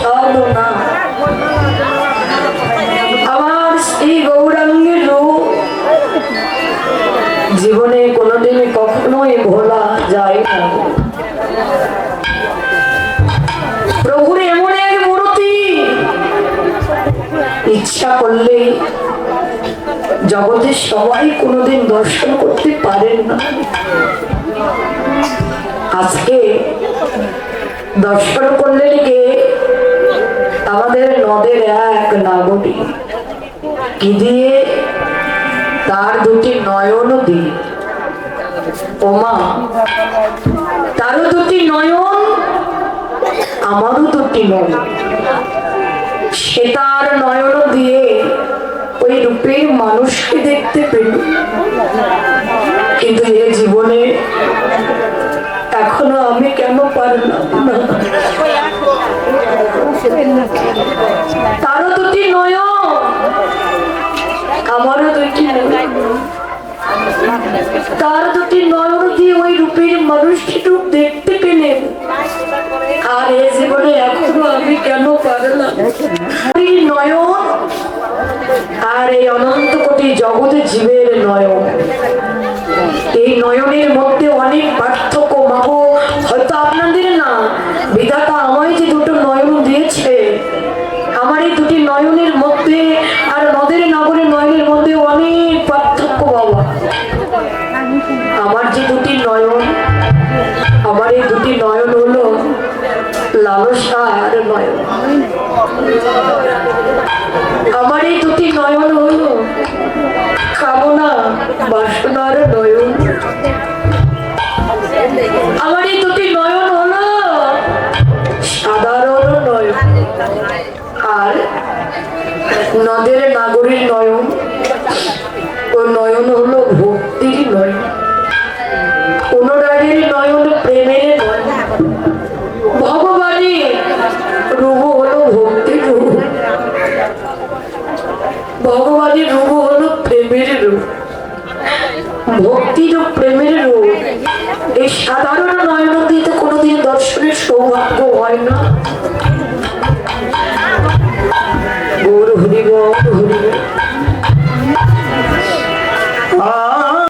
সাধনা। আমার শ্রী গৌরাঙ্গের রূপ জীবনে কোনোদিন কখনোই ভোলা যায় না। প্রভুর এমন এক মূর্তি, ইচ্ছা করলে জগতের সবাই কোনোদিন দর্শন করতে পারেন না। আজকে দর্শন করলেন কে? আমাদের নদের এক নাগরিক। কি দিয়ে? তার দুটি নয়ন দিয়ে। ওমা, তারও দুটি নয়ন, আমারও দুটি নয়ন। সে তার নয়ন দিয়ে ওই রূপের মানুষকে দেখতে পেল, কিন্তু এ জীবনে এখনো আমি কেন পারলাম না? তারও দুটি নয়ন, আমারও দুটি নয়ন। তার দুটি নয়ন দিয়ে ওই রূপের মানুষটি রূপ দেখতে পেলেন, আর এ জীবনে এখনো আমি কেন পারলাম? ওই নয়ন আর এই অনন্ত কোটি জগতের জীবের নয়ন, এই নয়নের মধ্যে অনেক পার্থক্য। মাগো, হয়তো আপনাদের না, বিধাতা আমায় যে দুটো নয়ন দিয়েছে, আমার এই দুটি নয়নের মধ্যে আর নদের নগরের নয়নের মধ্যে অনেক পার্থক্য বাবা। আমার যে দুটি নয়ন, আমার এই দুটি নয়ন হলো লালসার নয়ন। আমার এই দুটি নয়ন হলো কামনা বাসনার নয়ন। আমার এই দুটি নয়ন হলো সাধারণ নয়ন। আর নদের নাগরীর নয়ন, ও নয়ন হলো ভক্তির নয়ন। অনুরাগের নয়ন, প্রেমের নয়ন। ভগবানের রূপ হলো ভক্তির রূপ, ভগবানের রূপ হলো প্রেমের রূপ, ভক্তির ও প্রেমের রূপ। এই সাধারণ নয়ন দিয়ে কোনোদিন দর্শনের সৌভাগ্য